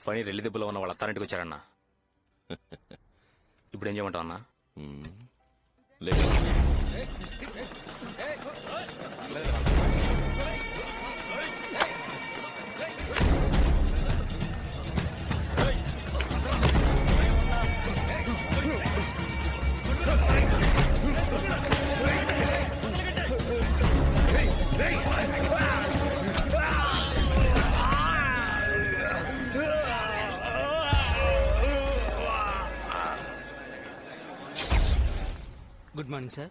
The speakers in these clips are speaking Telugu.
ఫణి రెల్లి దెబ్బలో ఉన్న వాళ్ళ అత్తారింటికి వచ్చారన్నా. ఇప్పుడు ఏం చేయమంటావు అన్నా? Good morning sir.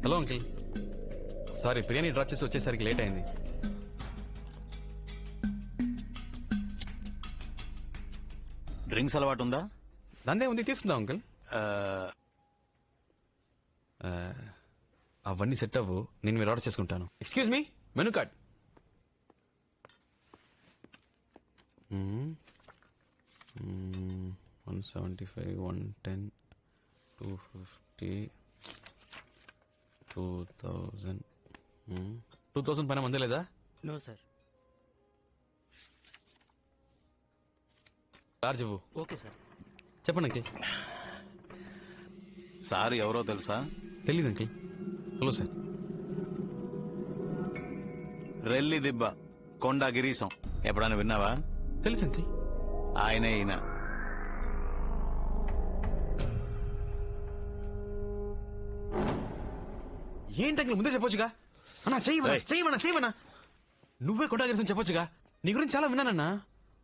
Hello uncle, sorry biryani drop చేసి వచ్చేసరికి లేట్ అయింది. డ్రింక్స్ అలవాటు ఉందా? దందే ఉంది, తీసుకుందాం అంకిల్. అవన్నీ సెట్ అవ్వు, నేను మీరు ఆర్డర్ చేసుకుంటాను. Excuse me, menu card. 175, 110, 250, 2000. 2000 పైన మందే లేదా? No sir. చార్జ్ ఇవ్వు. Okay sir. చెప్పండి అంకిల్. సార్ ఎవరో తెలుసా? తెలీదు అంకిల్. Hello sir. రెల్లి దిబ్బ కొండా గిరీశం ఎప్పుడైనా విన్నావా? తెలుసు అంకిల్. ఆయనే ఈయన. ఏంటి అంకిల్ ముందే చెప్పొచ్చుగా? అన్నా చెయ్యమన్నా. నువ్వే కొట్టాగిరిసం చెప్పొచ్చుగా. నీ గురించి చాలా విన్నానన్నా.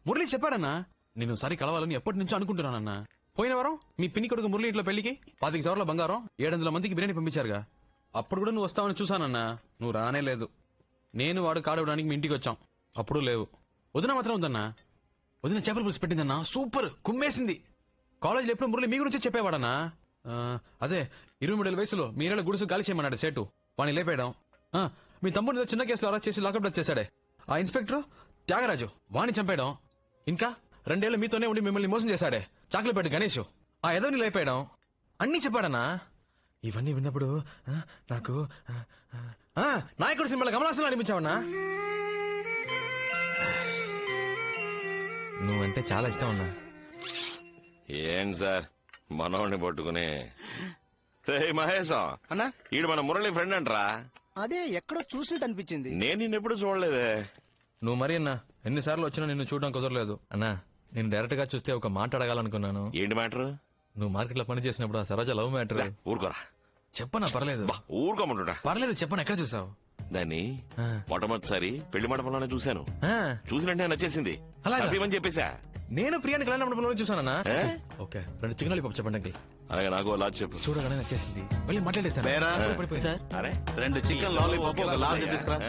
మురళి చెప్పాడన్నా. నేను సరి కలవాలని ఎప్పటి నుంచో అనుకుంటున్నానన్నా. పోయిన వారం మీ పిన్ని కొడుకు మురళి ఇంట్లో పెళ్లికి 25 సవర్ల బంగారం 700 మందికి బిర్యానీ పంపించారుగా. అప్పుడు కూడా నువ్వు వస్తావని చూసానన్నా. నువ్వు రానే లేదు. నేను వాడు కాడవడానికి మీ ఇంటికి వచ్చాం, అప్పుడు లేవు. వదిన మాత్రం ఉందన్నా. వదిన చేపల పులుసు పెట్టిందన్నా, సూపర్ కుమ్మేసింది. కాలేజీలో ఎప్పుడు మురళి మీ గురించి చెప్పేవాడన్నా. అదే 23 వయసులో మీరేళ్ళ గుడుసు గాలి చేయమన్నాడు సేటు. వాణ్ణి లేపేయడం. మీ తమ్ముడు చిన్న కేసులో అరెస్ట్ చేసి లాకప్ చేశాడే ఆ ఇన్స్పెక్టర్ త్యాగరాజు, వాణ్ణి చంపేయడం. ఇంకా 2 ఏళ్ళు మీతోనే ఉండి మిమ్మల్ని మోసం చేశాడే చాక్లెట్ గణేష్, ఆ ఎదోని లేపేయడం. అన్నీ చెప్పాడన్నా. ఇవన్నీ విన్నప్పుడు నాకు నాయకుడు సినిమాలో కమలాసనం అనిపించావన్నా. నువ్వంటే చాలా ఇష్టం అన్నా. ఏం సార్ మనోడిని పట్టుకుని మహేశం అన్నా, ఈడు మన మురళి ఫ్రెండ్ అంటరా? అదే ఎక్కడో చూసినట్టు అనిపించింది. నేను నిన్నెప్పుడు చూడలేదే. నువ్వు మరి అన్నా ఎన్నిసార్లు వచ్చినా నిన్ను చూడడం కుదరలేదు అన్నా. నేను డైరెక్ట్ గా చూస్తే ఒక మాట అడగాలనుకున్నాను. ఏంటి మ్యాటర్? నువ్వు మార్కెట్ లో పని చేసినప్పుడు ఆ సరోజ లవ్ మ్యాటర్. ఊరుకోరా. చెప్పనా? పర్లేదు. ఊరుకోమంటుంటా. పర్లేదు చెప్పను. ఎక్కడ చూసావు దాన్ని? మొట్టమొదటిసారి పెళ్లి మండపంలోనే చూశాను. చూసినట్టే నచ్చేసింది. అలాగా? అని చెప్పేశా. నేను ప్రియాని కళ్యాణ మండపంలో చూసానన్నా. ఓకే, 2 చికెన్ లాలీపాప్ చెప్పండి. అలాగే నాకు లాజ్ చెప్పు. చూడగానే నచ్చేసింది. వెళ్ళి మాట్లాడేసాను. సార్, అరే 2 చికెన్ లాలీపాప్ ఒక లార్జ్ తీసుకురా.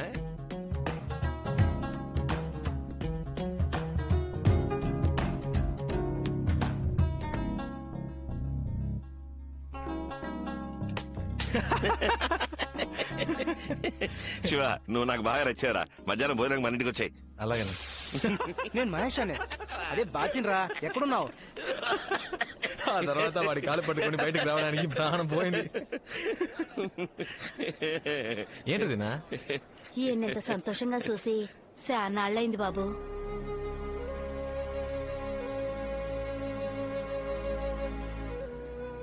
శివ, నువ్వు నాకు బాగా నచ్చారా. మధ్యాహ్నం భోజనం మన ఇంటికి వచ్చాయి. అలాగే. నేను మహేష్ అనే. అదే బాచిన్రా, ఎక్కడున్నావు? ఆ తర్వాత వాడి కాలు పట్టుకుని బయటకు రావడానికి ప్రాణం పోయింది. ఏంటిదినా? ఈయనంత సంతోషంగా చూసి శానాళ్ళైంది బాబు.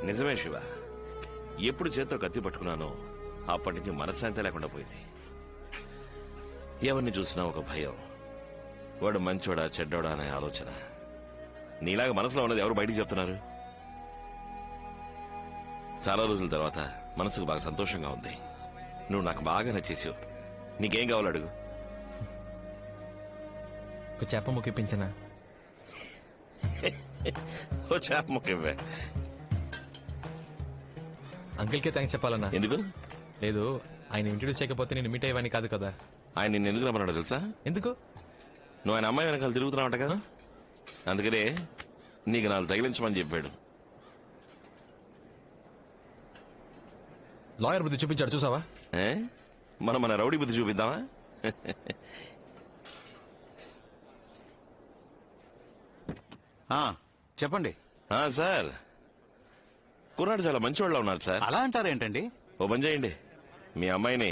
నిజమే శివ, ఎప్పుడు చేత్తో కత్తి పట్టుకున్నానో అప్పటి నుంచి మనశ్శాంతి లేకుండా పోయింది. ఎవరిని చూసినా ఒక భయం. వాడు మంచోడా చెడ్డోడా అనే ఆలోచన. నీలాగా మనసులో ఉన్నది ఎవరు బయటికి చెప్తున్నారు? చాలా రోజుల తర్వాత మనసుకు బాగా సంతోషంగా ఉంది. నువ్వు నాకు బాగా నచ్చేసావు. నీకేం కావాలో అడుగు. ఒక చేప ముక్కిపించనా? ఓ చేప ముఖ్యమే. అంకిల్ కే థ్యాంక్స్ చెప్పాలన్నా. ఎందుకు? లేదు, ఆయన ఇంట్రడ్యూస్ చేయకపోతే నేను మీట్ అయ్యేవాని కాదు కదా. ఆయన నిన్ను ఎందుకు రమ్మన్నాడో తెలుసా? ఎందుకు? నువ్వు ఆయన అమ్మాయి వెనకాల తిరుగుతున్నావంట కదా, అందుకనే నీకు 4 తగిలించమని చెప్పాడు. లాయర్ బుద్ధి చూపించాడు చూసావా? మనం మన రౌడీ బుద్ధి చూపిద్దామా? చెప్పండి. సార్ కుర్రాడు చాలా మంచివాళ్ళ ఉన్నారు సార్. అలా అంటారేంటండి? ఓ పని చేయండి, మీ అమ్మాయిని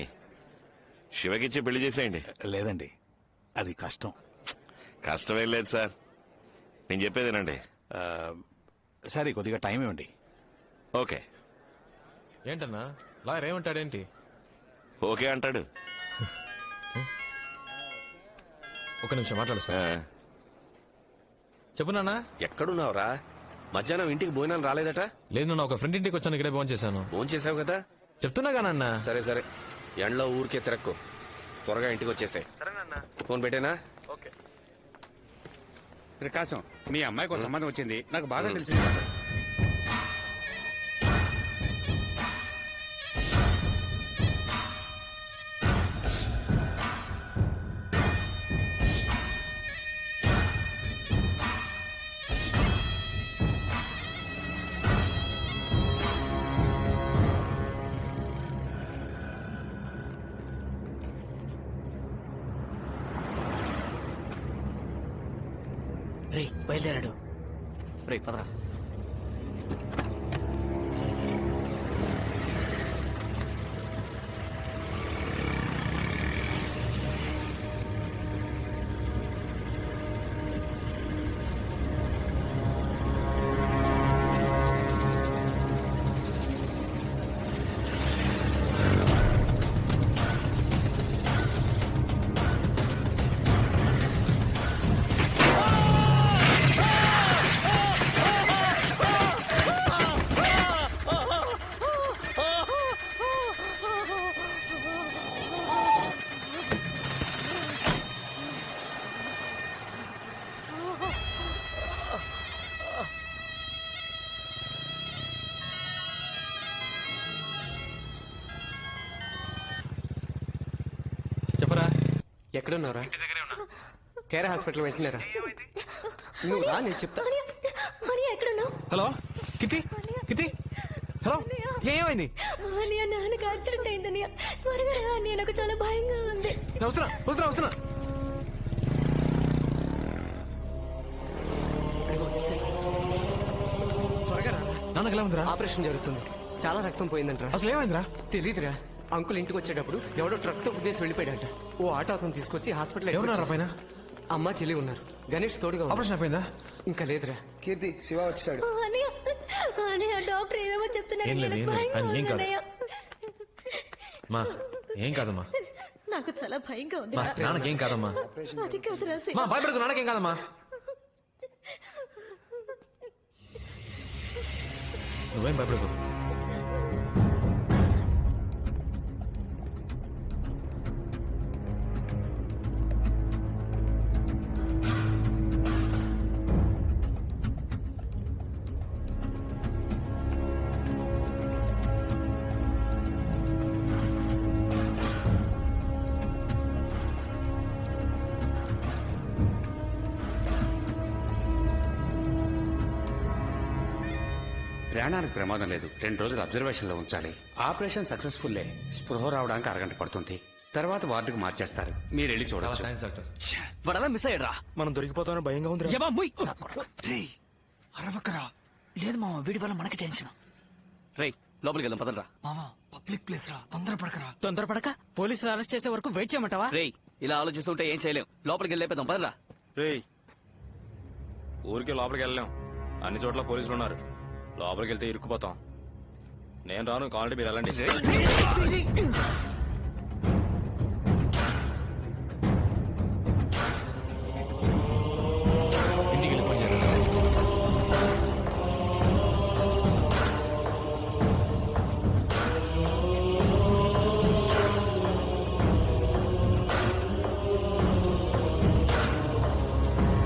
శివకిచ్చి పెళ్లి చేసేయండి. లేదండి, అది కష్టం. కష్టమేం లేదు సార్, నేను చెప్పేదేనండి. సరే, కొద్దిగా టైం ఇవ్వండి. ఓకే. ఏంటన్నా లాయర్ ఏమంటాడేంటి? ఓకే అంటాడు. ఒక నిమిషం మాట్లాడుస్తా. ఆ, చెప్పు నాన్న. ఎక్కడున్నావురా? మధ్యాహ్నం ఇంటికి భోజనం రాలేదట? లేదు నాన్న, ఒక ఫ్రెండ్ ఇంటికి వచ్చాను, ఇక్కడే ఫోన్ చేశాను. ఫోన్ చేసావు కదా. చెప్తున్నాగా నాన్న. సరే సరే, ఎండలో ఊరికే తిరక్కు, త్వరగా ఇంటికి వచ్చేసాయి. ఫోన్ పెట్టేనా? ప్రకాశం, మీ అమ్మాయికి ఒక సంబంధం వచ్చింది, నాకు బాగా తెలిసింది. రే బయలుదేరాడు. రే పదరా. చెప్పరా. ఎక్కడున్నారా? కేర్ హాస్పిటల్ వెంటనేరా. నువ్వు రా, నేను చెప్తా. ఎక్కడున్నావు? హలో కితి, కితి, హలో, ఏమైంది? నాన్నకి యాక్సిడెంట్ అయిందని త్వరగా రా అన్నయ్య, నాకు చాలా భయంగా ఉంది. వస్తున్నా వస్తున్నా వస్తున్నా. త్వరగా రా. నాన్నకి ఎలా ఉందిరా? ఆపరేషన్ జరుగుతుంది, చాలా రక్తం పోయిందంటరా. అసలు ఏమైందిరా? తెలీదురా. అంకుల్ ఇంటికి వచ్చేటప్పుడు ఎవడో ట్రక్ తో ఉద్దేశం వెళ్ళిపోయాడంట. ఓ ఆటో అతను తీసుకొచ్చి హాస్పిటల్. ఎవరున్నారా పైన? అమ్మ చెల్లి ఉన్నారు. గణేష్ తోడుగా ఉన్నాడు. ఆపరేషన్ అయిపోయిందా? ఇంకా లేదురా. కీర్తి, శివ వచ్చాడు. అన్నయ్య డాక్టర్ ఏమేమో చెప్తున్నారు, ఏం లేదు, నాకు ఏం లేదు. భయంగా అది ఏం ఉంది కాదు. అన్నయ్య. మా ఏం కాదమ్మా. నాకు చాలా భయంగా ఉంది. మా నాన్నకేం కాదమ్మా. అది కాదురా శివ. మా భయపడకు, నాన్నకేం కాదమ్మా. నువ్వేం భయపడకు. ప్రాణానికి ప్రమాదం లేదు, 2 రోజులు అబ్జర్వేషన్ లో ఉంచాలి. ఆపరేషన్ సక్సెస్ఫుల్లే. స్పృహ రావడానికి అరగంట పడుతుంది. తర్వాత వార్డుకు మార్చేస్తారు, మీరు వెళ్ళి చూడొచ్చు. Thanks doctor. వడలా మిస్ అయ్యాడ్రా. మనం దొరికిపోతామని భయంగా ఉంది. అరవకరా. లేదు మామ, వీడి వల్ల మనకి టెన్షన్. రేయ్ లోపలికి వెళ్దాం పదరా. మామ పబ్లిక్ ప్లేస్ రా, తొందరపడకరా. తొందరపడక పోలీసులు అరెస్ట్ చేసే వరకు వెయిట్ చేయమంటావా? రేయ్ ఇలా ఆలోచిస్తుంటే ఏం చేయలేం. లోపలికి వెళ్ళేద్దాం పదరా. రేయ్, ఊరికి లోపలికి వెళ్ళలేం, అన్ని చోట్ల పోలీసులు ఉన్నారు. లోపలికి వెళ్తే ఇరుక్కుపోతాం. నేను రాను, కావాలంటే మీరు వెళ్ళండి.